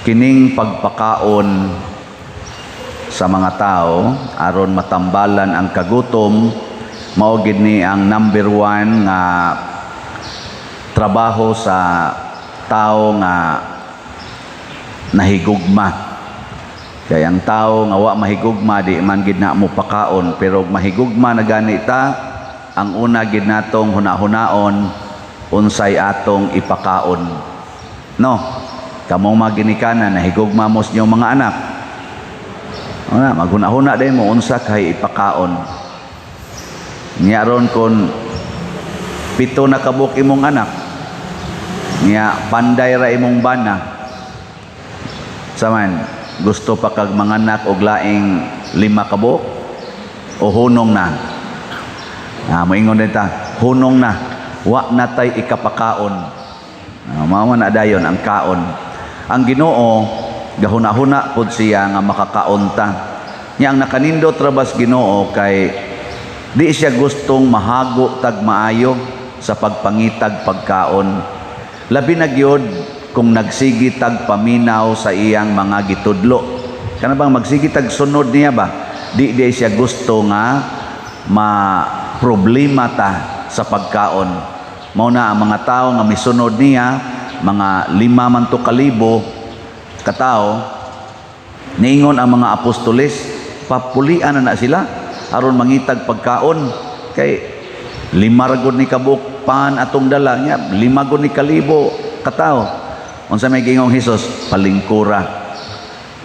kining pagpakaon sa mga tao aron matambalan ang kagutom mao gid ni ang number 1 nga trabaho sa tao nga nahigugma. Kaya ang tao nga wa mahigugma di man gid na mo pakaon, pero mahigugma na gani ta, ang una gid natong hunahunaon unsay atong ipakaon. No, kamong maginikanan nahigugma mo sa inyong mga anak. Una, maghuna-huna din mo unsa kay ipakaon. Nya ron kon 7 na kabuk imong anak, nya panday ra imong bana. Saman, gusto pa kag manganak og laing 5 kabuk o hunong na? Moingon din ta, hunong na, wa natay ikapakaon. Mao na dayon ang kaon. Ang Ginoo gahuna-huna pud siya nga makakaon ta. Nya ang nakanindot ra bas Ginoo kay di siya gustong mahago tag maayo sa pagpangitag pagkaon. Labi na gyud kung nagsigi tag paminaw sa iyang mga gitudlo. Kana bang magsigi tag sunod niya ba? Di siya gusto nga ma-problema ta sa pagkaon. Mao na ang mga tao nga misunod niya, mga 5 man to kalibo katao, niingon ang mga apostoles, papulian na sila aron mangitag pagkaon kay 5 ra gud ni kabuk pan atong dala nya, 5 gud ni kalibo katao. Unsa may gingong Hesus? Palingkura.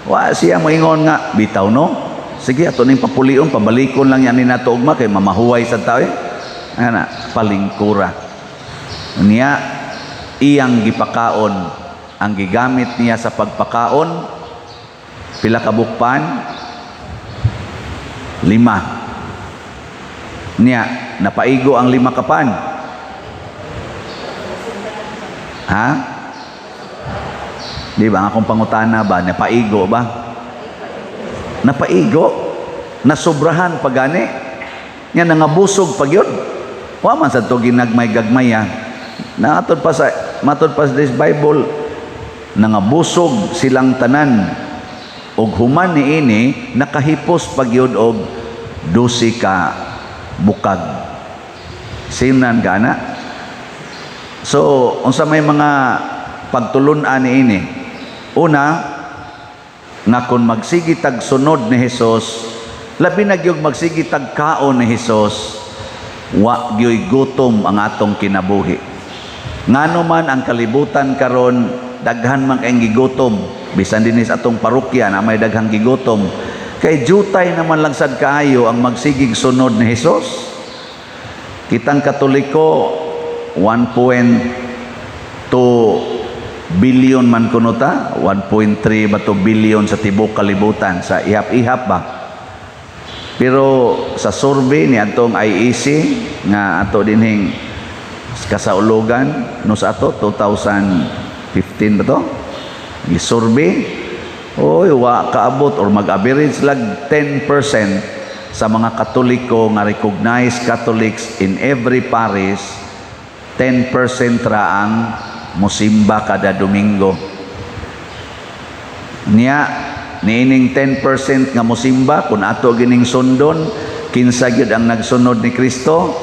Wa siya moingon nga bitaw no, sige ato ning papulion, pabalikon lang yan ni nato ugma kay mamahuway sa tao ana palingkura. Niya iyang gipakaon, ang gigamit niya sa pagpakaon pila ka bukpan? 5. Niya napaigo ang 5 kapan. Ha? Di ba akong pangutana ba napaigo ba? Napaigo, nasubrahan pagani. Nya nangabusog pag yun. Wa man sa to ginagmay-gagmaya. Matod pa sa this Bible, nangabusog silang tanan og human niini nakahipos pagyud og 12 ka bukag. Sinan gana. So unsa may mga pagtulun-an niini? Una, nga kung magsigi tag sunod ni Hesus, labi na gyud magsigi tag kaon ni Hesus, wa gyoy gutom ang atong kinabuhi. Ngano man ang kalibutan karon daghan man kay gigutom, bisan dinis atong parokya na may daghang gigutom, kay jutay naman lang sad kaayo ang magsigig sunod ni Hesus. Kitang Katoliko 1.2 billion man kuno ta, 1.3 ba to billion sa tibok kalibutan sa ihap-ihap ba. Pero sa survey ni atong IEC nga ato dinhing kasaulugan no sa ato 2015 ba to i-survey, oy wa kaabot or mag-average lag 10% sa mga Katoliko nga recognized Catholics in every parish. 10% ra ang musimba kada Domingo. Niya niining 10% nga musimba kung ato gining sundon, kinsa gyud ang nagsunod ni Kristo,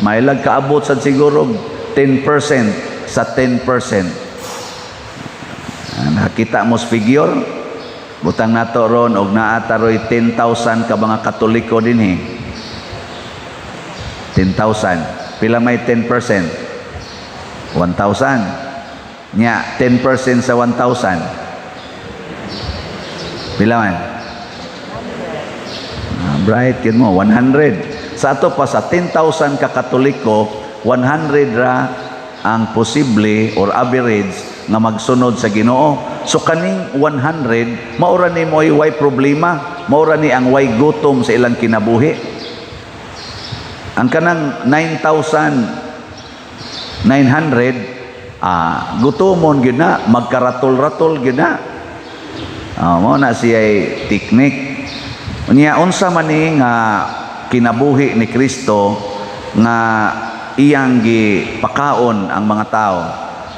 may lag kaabot sad siguro 10% sa 10%. Nakita mo sa figure, butang nato ron og naata roy 10,000 ka mga Katoliko dinhi. 10,000. Pila may 10%? 1,000. Nya 10% sa 1,000. Pila man? Bright yun mo, 100. Sa ato pa sa 10,000 ka Katoliko, 100 ra ang posible or average nga magsunod sa Ginoo. So kaning 100 maura ni mo way problema, maura ni ang way gutom sa ilang kinabuhi. Ang kanang 9,900 gutomon gyud na, magkaratol-ratol gyud na. Mao na siya teknik. Unya unsa man ni nga kinabuhi ni Kristo nga iyang gipakaon ang mga tao,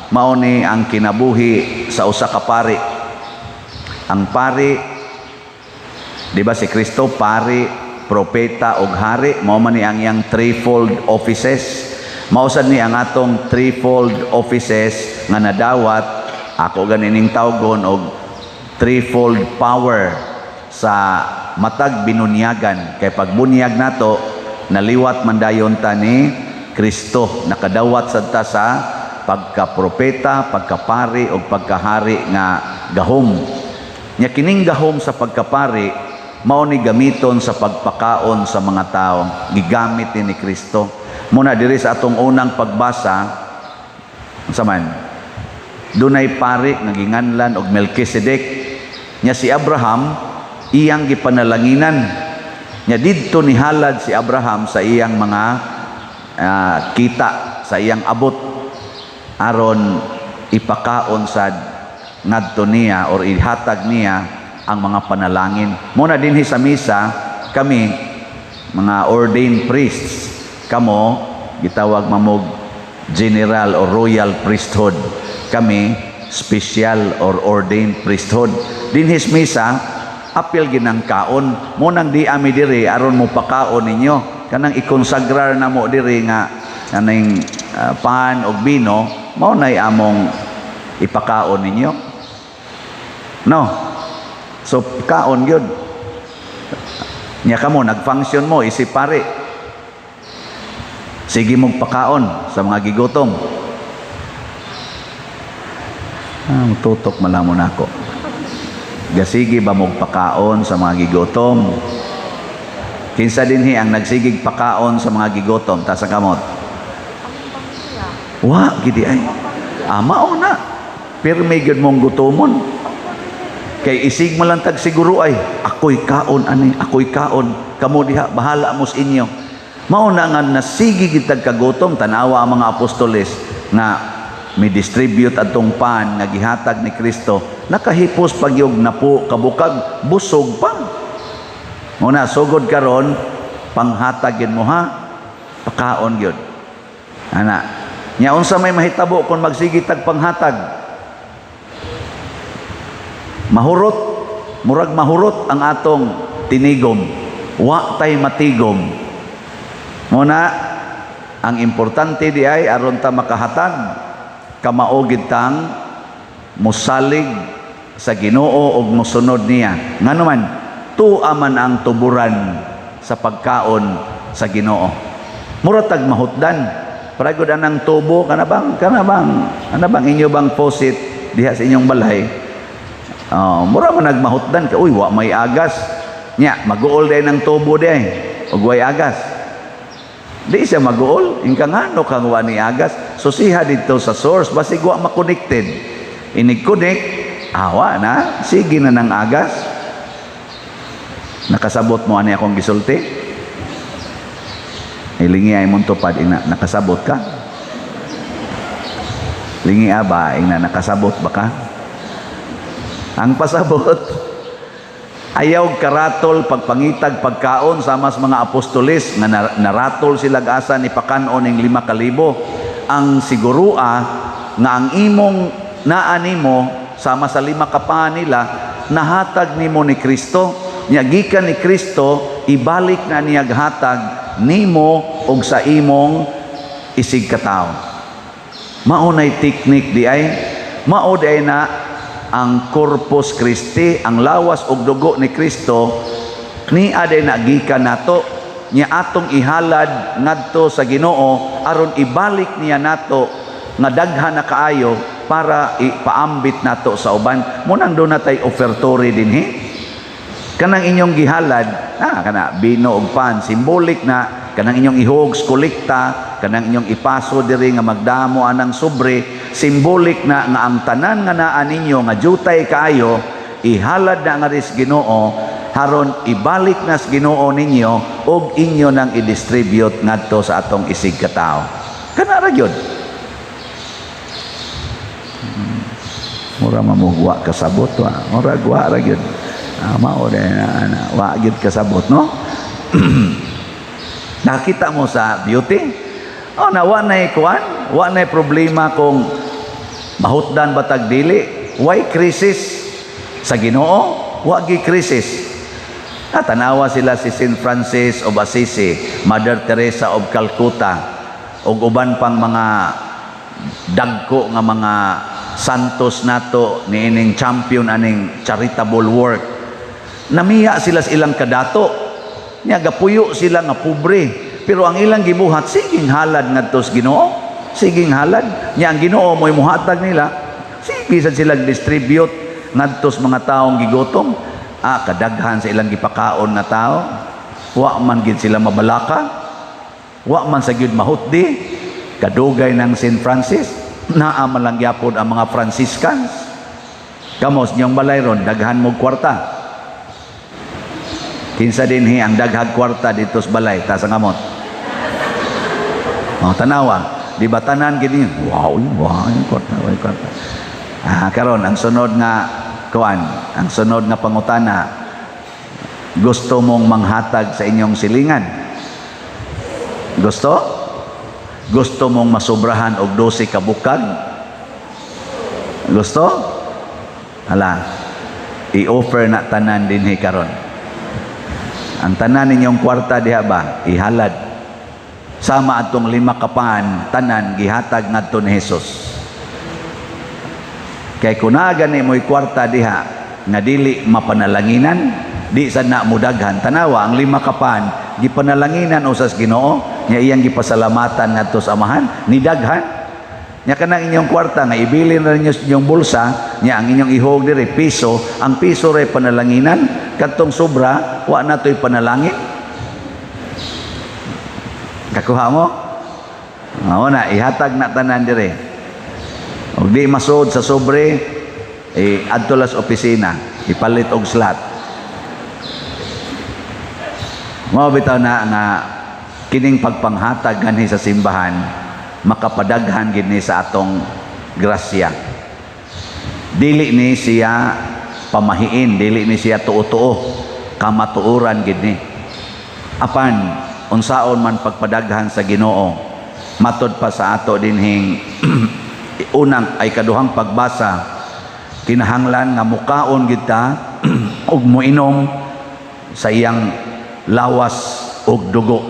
mao ni ang kinabuhi sa usa ka pari Ang pari, di ba si Kristo, pari, propeta, ug hari, mao man ni ang iyang threefold offices. Mausad ni ang atong threefold offices nga nadawat, ako ganining tawgon, og threefold power sa matag binunyagan. Kay pagbunyag nato, naliwat man dayon ta ni Kristo. Nakadawat sad ta sa pagkapropeta, pagkapari, o pagkahari nga gahom. Nya kining gahom sa pagkapari, mao ni gamiton sa pagpakaon sa mga tao. Gigamit ni Kristo. Muna diri sa atong unang pagbasa, unsa man, dunay pari nga ginganlan og Melkisedek. Nya si Abraham iyang gipanalanginan. Nya didto ni halad si Abraham sa iyang mga kita, sa iyang abot, aron ipakaon sad ngadto niya or ihatag niya ang mga panalangin. Muna dinhi sa misa, kami mga ordained priests, kamo gitawag mamog general or royal priesthood, kami special or ordained priesthood. Dinhi sa misa, apil ginang kaon, munang di ami diri aron mo pakaon ninyo, kanang ikonsagrar na mo diri nga kaning pan og bino, mao nay among ipakaon ninyo. No, so kaon gyud nya kamo, nagfunction mo isip pare, sige mong pakaon sa mga gigutom. Tutok malamon ako. Gasigi ba mong pakaon sa mga gigutom? Kinsa dinhi ang nagsigig pakaon sa mga gigutom ta sa kamot? Wa gidi ay. Mao na. Pirmi gyud mong gutomon. Kay isig mo lang tag siguro ay ako'y kaon ani, ako'y kaon, kamo diha bahala mo sa inyo. Mao na nga nasigi gitag kagutom, tanawa ang mga apostoles nga may distribute atong pan nga gihatag ni Kristo, nakahipos pagyog napo kabukag busog pa. Muna sugod karon panghatag yun mo ha, pakaon yun. Ana, nya unsa may mahitabo kung magsigi tag panghatag? Mahurot, murag mahurot ang atong tinigom. Wa tay matigom. Muna, ang importante di ay aron ta makahatag, kamaugid tang musalig sa Ginoo og mosunod niya. Nganuman, tuaman ang tuburan sa pagkaon sa Ginoo. Muratag mahutdan. Paragod anang tubo, kana bang inyo bang posit diha sa inyong balay? Mura man nagmahutdan ka, uy, wa may agas. Nya, mag-uol day ng tubo day, ug way agas. Di siya mag-uol, ingka nga no kang wa ni agas. So siha dito sa source, basig wa ma-connected. Inig-connect, awa na, sige na ng agas. Nakasabot mo ani akong gisulti? Ilingi ay mong tupad, nakasabot ka? Lingi ba, nakasabot ba ka? Ang pasabot, ayaw karatol pagpangitag pagkaon sa mas mga apostolis nga naratol sila asa ni pakanon ning 5,000. Ang sigurua nga ang imong naanimo sama sa 5 kapaan nila nahatag nimo ni Kristo, nya gikan ni Kristo ibalik na niya hatag nimo og sa imong isig katawo. Maunay teknik di ay, mao di ay na ang Corpus Christi, ang lawas ug dugo ni Kristo, ni aday nagikan nato, niya atong ihalad ngadto sa Ginoo aron ibalik niya nato nga daghan na kaayo para ipaambit nato sa uban. Munang do natay offertory dinhi. Kanang inyong gihalad, kana bino ug pan, simbolik na kanang inyong ihuog kolekta, kanang inyong ipaso diri nga magdamo anang sobre, simbolik na nga ang tanan nga naa ninyo nga jutay kaayo ihalad na nga ris Ginoo haron ibalik nas Ginoo ninyo og inyo nang i-distribute ngadto sa atong isig katawo. Kana ra gyud. Mura mamugwa kasabot wa. Mura gwa ra gyud. Mao na wa gyud kasabot no. Nakita mo sa beauty? Wa nay kuan, wa nay problema kung mahutdan batag dili. Why crisis? Sa Ginoo wa gi krisis. Tanawa sila si Saint Francis of Assisi, Mother Teresa of Calcutta, ug uban pang mga dagko nga mga santos nato niining champion aning charitable work. Namiya sila sa ilang kadato. Nya gapuyo sila nga pobre, pero ang ilang gibuhat siging halad ngadto sa Ginoo. Siging halad. Nya ang Ginoo mo'y muhatag nila. Sige sad sila distribute ngadto sa mga taong gigutom. Kadaghan sa ilang gipakaon na tao. Wa man gid sila mabalaka. Wa man sa gyud mahutdi. Kadugay ng Saint Francis. Naa man lang gyapon ang mga Franciscans. Kamos niyong balay ron, daghan mo kwarta. Kinsa dinhi ang daghag kwarta dito sa balay, ta sa ngamot. Tanawa, di ba tanan gini? Wow, kwarta. Karon ang sunod nga ang sunod nga pangutana, gusto mong manghatag sa inyong silingan? Gusto mong masubrahan og 12 ka bukag? Gusto? Hala, i-offer na tanan dinhi karon. Ang tanan ninyong kwarta diha ba ihalad sama atong 5 kapan tanan gihatag ngadto ni Hesus. Kay kunaga ni mo'y kwarta diha nga dili mapanalanginan, di sad na mudaghan. Tanawa ang 5 kapan gipanalanginan usas Ginoo, nya iyang gipasalamatan ngadto sa Amahan, ni daghan. Nya kanang inyong kwarta nga ibilin ra ninyo sa inyong bulsa, nya ang inyong ihog diri piso, ang piso ray panalanginan, kadtong sobra wa na toy panalangin. Kakuha mo? Mao na ihatag na tanan diri. Og di masud sa sobre, adto las opisina, ipalit og slot. Mao bitaw na nga kining pagpanghatag ganhi sa simbahan, makapadaghan gid ni sa atong grasya. Dili ni siya pamahiin, dili ni siya tuo-tuo, kamatuoran gid ni. Apan unsaon man pagpadaghan sa Ginoo, matud pa sa ato dinhing unang ay kaduhang pagbasa, kinahanglan nga mukaon gid ta ug moinom sa iyang lawas ug dugo.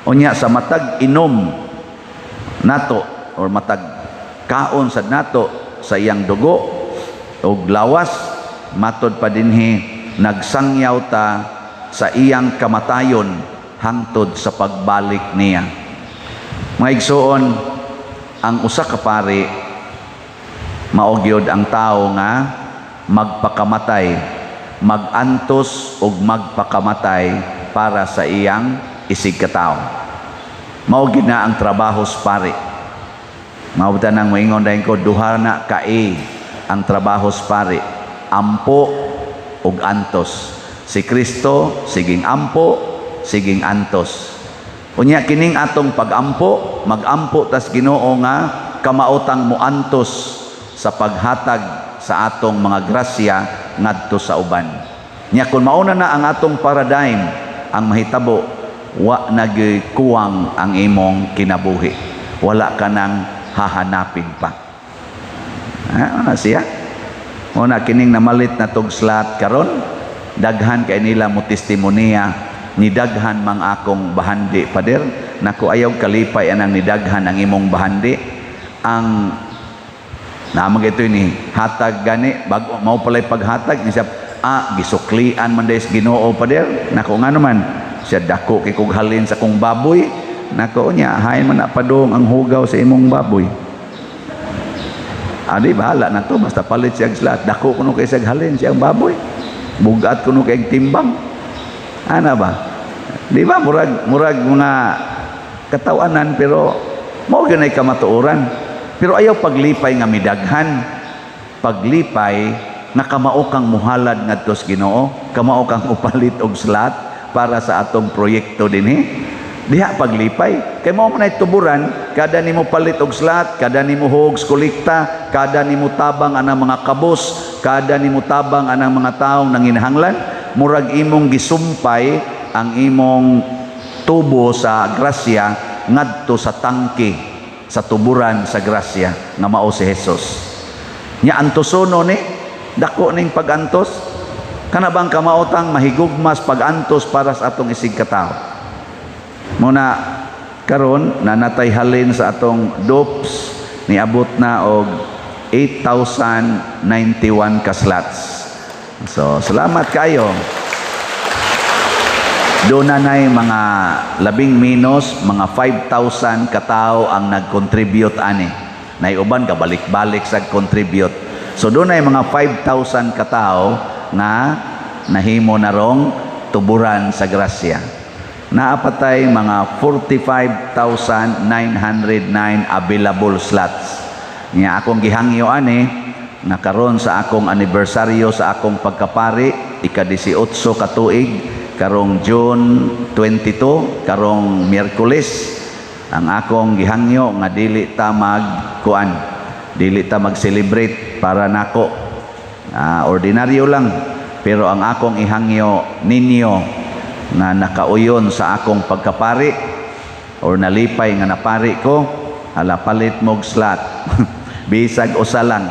Unya sa matag inom nato or matag kaon sad nato sa iyang dugo ug lawas, matud pa dinhi nagsangyaw ta sa iyang kamatayon hangtod sa pagbalik niya. Mga igsoon, ang usa ka pari mao gyud ang tao nga magpakamatay, magantos ug magpakamatay para sa iyang isig ka tawo. Mao gyud na ang trabaho sa pari. Mao nang moingon dayon ko, duha na kae ang trabaho sa pari, ampo ug antos. Si Kristo siging ampo, siging antos. Unya kining atong pagampo, magampo tas Ginoo nga kamautang muantos sa paghatag sa atong mga grasya ngadto sa uban. Nya kun mauna na ang atong paradigm, ang mahitabo wa nagkuwang ang imong kinabuhi. Wala ka nang hahanapin pa. Ano siya? Una kining namalit na tog slot karon, daghan kay nila mo testimonya, nidaghan mang akong bahandi pader, naku ayaw kalipay anang nidaghan ang imong bahandi. Ang namang ito ni hatag gani bago mao palay paghatag ni siya gisuklian man des Ginoo pader, naku nga naman siya dako kay kog halin sa kong baboy, naku nya hain man na padung ang hugaw sa imong baboy. Adi bahala na to, basta palit siya slot, dako kuno kay siya halin siyang baboy, bugat kuno kay timbang. Ana ba? Di ba murag mga katawanan, pero mao gyud ay kamatuoran. Pero ayaw paglipay nga midaghan. Paglipay na kamao kang muhalad ngadto sa Ginoo, kamao kang upalit og slot para sa atong proyekto dinhi. Diha paglipay. Kay mao man ay tuburan, kada nimo palit og slot, kada nimo hogs kolekta, kada nimo tabang anang mga kabos, kada nimo tabang anang mga taong nanginahanglan, murag imong gisumpay ang imong tubo sa grasya ngadto sa tangke sa tuburan sa grasya nga mao si Hesus. Nya antusono ni dako ning pagantos. Kana bang kamautang mahigugmas pagantos para sa atong isig katao. Muna karon nanatay halin sa atong dopes niabot na og 8,091 ka slots. So salamat kayo. Doon na mga labing minus, mga 5,000 katao ang nag-contribute ani. Naiuban ka balik-balik sa contribute. So doon na mga 5,000 katao na nahimo na rong tuburan sa grasya. Naapatay mga 45,909 available slots. Nga akong gihangyo ani, nakaroon sa akong anibersaryo sa akong pagkapari, ika-18 ka tuig, karong June 22, karong Miyerkules, ang akong gihangyo nga dili ta magkuan, dili ta mag-celebrate para nako. Ordinaryo lang, pero ang akong ihangyo ninyo na nakauyon sa akong pagkapari or nalipay nga napari ko, hala palit mog slot. Bisag usa lang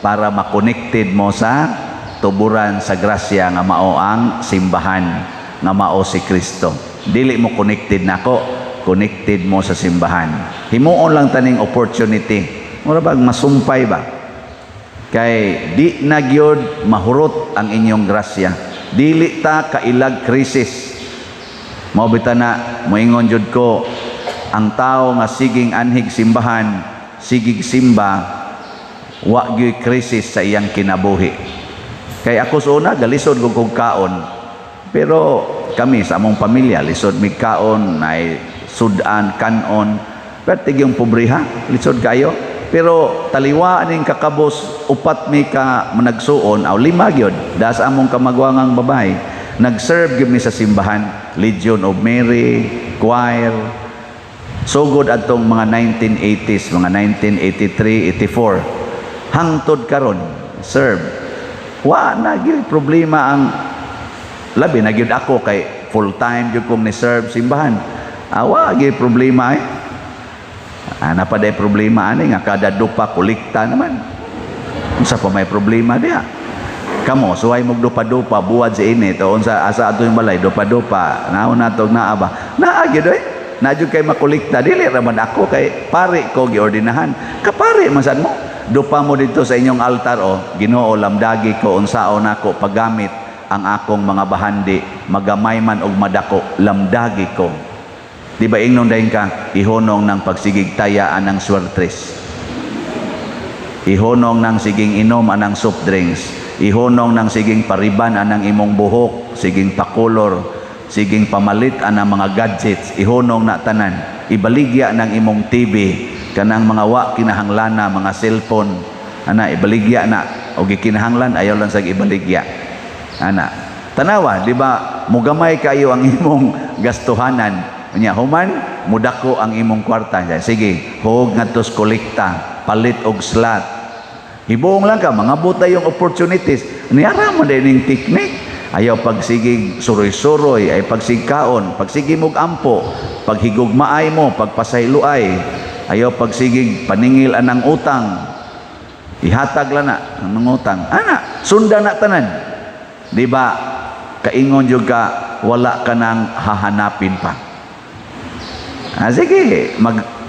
para ma-connected mo sa tuburan sa grasya nga mao ang simbahan nga mao si Kristo. Dili mo connected nako, connected mo sa simbahan. Himuon lang taning opportunity. Mura bang masumpay ba? Kay di na gyud mahurot ang inyong grasya. Dili ta kailag krisis. Mao bitaw na moingon jud ko, ang tao nga siging anhig simbahan, sigig simba, wa gyud krisis sa iyang kinabuhi. Kay ako sa una galisod kog kaon. Pero kami sa among pamilya, lisod mig kaon, ay sudan, kanon, pertig yung pobriha, lisod kayo. Pero taliwa ning kakabos, upat mi ka managsuon, aw 5 gyud, das among kamagwangang babay, nag-serve gyud mi sa simbahan, Legion of Mary, choir, so good atong mga 1980s, mga 1983, 84, hangtod karon, serve. Wa na gyud problema ang labi na gyud ako kay full time gyud kong ni serve simbahan. Awa gyud problema eh. Napaday problema ani nga kada dupa kolekta naman. Unsa pa may problema diha? Kamo suway mog dupa-dupa buwad sa init o unsa asa ato yung balay dupa-dupa. Naon natog naa ba? Naa gyud eh. Na gyud kay makolekta dili ra man ako kay pare ko giordinahan. Kapare man sad mo. Dupa mo dito sa inyong altar o Ginoo lamdagi ko unsaon nako paggamit ang akong mga bahandi, magamay man og madako, lamdagi ko. Di ba ingnon dayon ka, ihonong ng pagsigig tayaan ng swertres. Ihonong ng siging inom anang soft drinks. Ihonong ng siging pariban anang imong buhok, siging pakulor, siging pamalit anang mga gadgets. Ihonong na tanan. Ibaligya ng imong TV, kanang mga wa kinahanglana, mga cellphone. Ana, ibaligya na. O gikinahanglan, ayaw lang sa ibaligya. Ana, tanawa, di ba, mugamay kayo ang imong gastuhanan. Nya human, mudako ang imong kwarta. Sige, huwag nga tos kolekta, palit og slot. Hibuong lang ka, mga buta yung opportunities. Niyara mo din yung teknik. Ayaw pagsigig suroy-suroy, ay pagsigkaon, pagsigig mog ampo, paghigugmaay mo, pagpasayloay. Ayaw pagsigig paningil anang utang. Ihatag lang na ang utang. Ana, sundan na tanan. Di ba, kaingon juga wala ka nang hahanapin pa. Sige,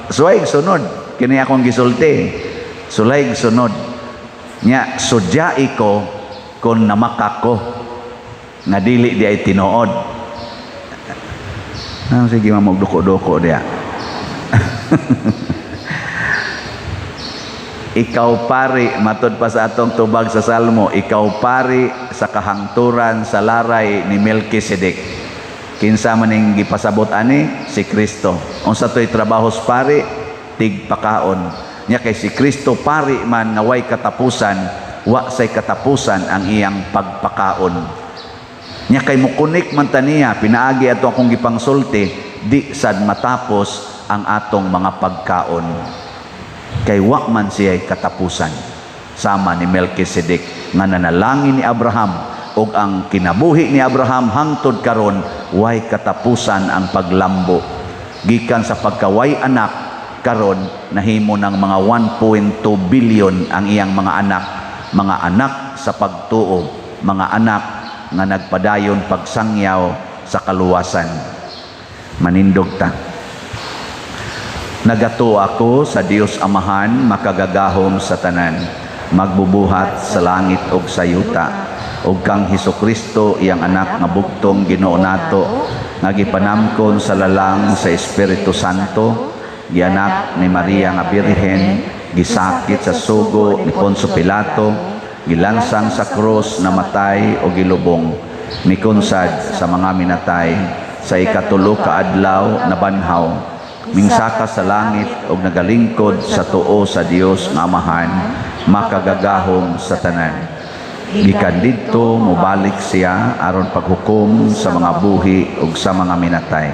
suway sunod. Kini akong gisulti. Sulay sunod. Nya, sudyai ko kung namakak ko. Nga dili di ay tinuod. Sige, mamagduko-duko diya. Ikaw pari, matod pa sa atong tubag sa Salmo, ikaw pari sa kahangturan sa laray ni Melkisedek. Kinsa man ning gipasabot ani? Si Kristo. Unsa toy trabahos pari? Tigpakaon. Nya kay si Kristo pari man nga way katapusan, wa say katapusan ang iyang pagpakaon. Nya kay mukunik man taniya, pinaagi ato akong gipangsulti, di sad matapos ang atong mga pagkaon. Kay wa man siya katapusan sama ni Melkisedek nga nanalangin ni Abraham ug ang kinabuhi ni Abraham hangtod karon way katapusan ang paglambo gikan sa pagkaway anak karon nahimo ng mga 1.2 billion ang iyang mga anak mga anak sa pagtuo, mga anak nga nagpadayon pagsangyaw sa kaluwasan. Manindog ta. Nagato ako sa Dios Amahan, makagagahom sa tanan, magbubuhat sa langit ug sa yuta, ug kang Hesukristo iyang anak nga bugtong Ginoo nato, nga gipanamkon sa lalang sa Espiritu Santo, gianak ni Maria nga Birhen, gisakit sa sugo ni Poncio Pilato, gilansang sa krus, namatay o gilubong, mikunsad sa mga minatay, sa ikatulo ka adlaw nabanhaw, mingsaka sa langit ug nagalingkod sa tuo sa Dios nga Amahan, makagagahom sa tanan. Gikan didto mobalik siya aron paghukom sa mga buhi ug sa mga minatay.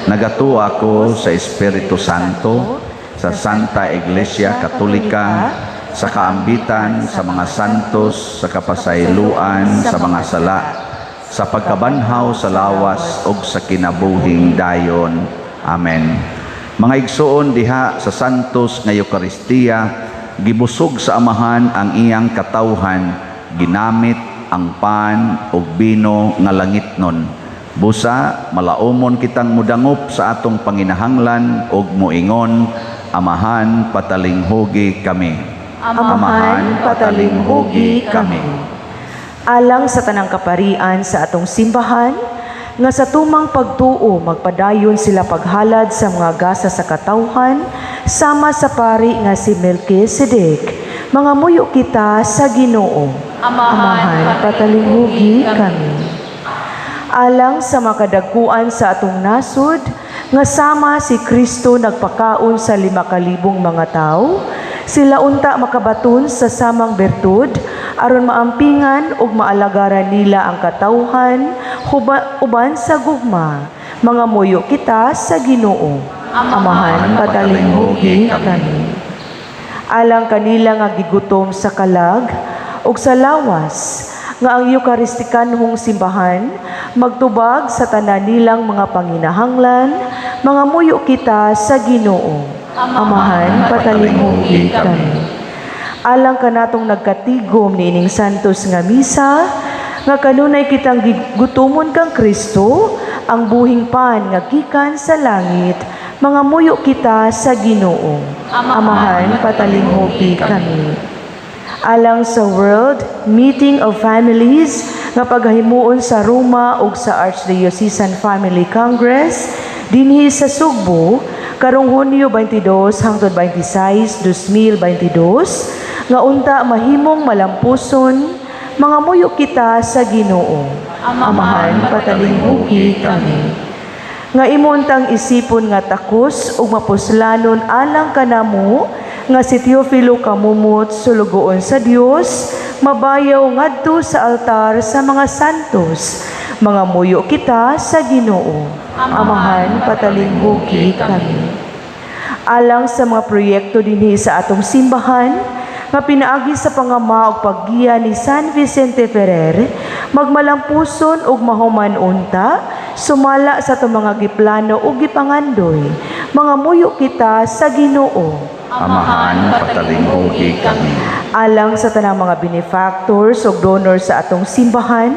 Nagatuo ako sa Espiritu Santo, sa Santa Iglesia Katolika, sa kaambitan sa mga santos, sa kapasayloan sa mga sala, sa pagkabanhaw sa lawas ug sa kinabuhing dayon. Amen. Mga igsoon diha sa santos nga Eucharistia, gibusog sa Amahan ang iyang katawhan, ginamit ang pan ug bino nga langitnon. Busa malaumon kitang mudangop sa atong panginahanglan ug moingon, Amahan, patalinghugi kami. Amahan, patalinghugi kami. Alang sa tanang kaparian sa atong simbahan, nga sa tumang pagtuo magpadayon sila paghalad sa mga gasa sa katawhan, sama sa pari nga si Melkisedek. Mga muyo kita sa Ginoo. Amahan, patalinghugi kami. Alang sa makadagkuan sa atong nasud, nga sama si Kristo nagpakaon sa 5,000 mga tao, sila unta makabaton sa samang bertud, aron maampingan ug maalagaran nila ang katawhan, uban sa gugma. Mga muyo kita sa Ginoo. Amahan, patalinghugi kami. Alang kanila nga gigutom sa kalag ug sa lawas, nga ang Eucharistikanhong simbahan magtubag sa tanan nilang mga panginahanglan, mga muyo kita sa Ginoo. Amahan, patalinghugi kami. Alang kanatong nagkatigom niining santos nga misa, nga kanunay kitang gutumon kang Kristo, ang buhing pan nga gikan sa langit, mga muyo kita sa Ginoo. Amahan, patalinghugi kami. Alang sa World Meeting of Families nga paghahimuon sa Roma ug sa Archdiocesan Family Congress dinhi sa Sugbo karong Hunyo 22 hangtod 26, 2022, nga unta mahimong malampuson, mga muyo kita sa Ginoo. Amahan, patalinghugi kami. Nga imuntang isipon nga takos ug mapuslanon alang kanamo, nga si Teofilo kamumot sulugoon sa Dios, mabayaw ngadto sa altar sa mga santos, mga muyo kita sa Ginoo. Amahan, patalinghugi kami. Alang sa mga proyekto dinhi sa atong simbahan, nga pinaagi sa pangama ug paggiya ni San Vicente Ferrer, magmalampuson ug mahuman unta, sumala sa itong mga giplano ug gipangandoy, mga muyo kita sa Ginoo. Amahan, patalinghugi kami. Alang sa tanang mga benefactors ug donors sa atong simbahan,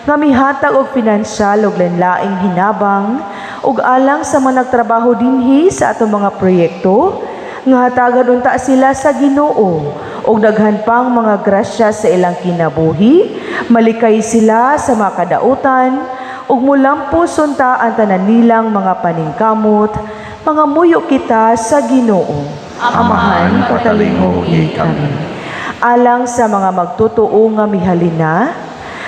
nga mihatag og pinansyal ug lain-laing hinabang, ug alang sa mga nagtrabaho dinhi sa atong mga proyekto, nga hatagan unta sila sa Ginoo, ug daghan pang mga grasya sa ilang kinabuhi, malikay sila sa mga kadautan, ug mulampos unta ang tanan nilang mga paningkamot, mga muyo kita sa Ginoo. Amahan, patalinghugi kami. Alang sa mga magtutuo nga mihalina,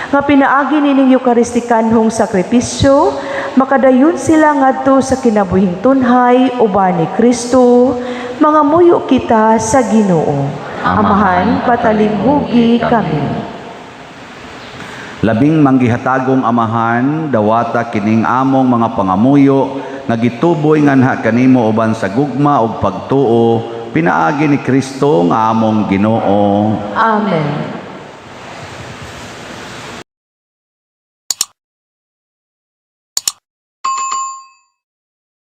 nga pinaagi nining Eucharistikanhong sakripisyo, makadayon sila ngadto sa kinabuhing tunhay uban ni Kristo, mga muyo kita sa Ginoo. Amahan, patalinghugi kami. Labing manggihatagong Amahan, dawata kining among mga pangamuyo, nga gituboy nganha kanimo uban sa gugma ug pagtuo, pinaagi ni Kristo nga among Ginoo. Amen.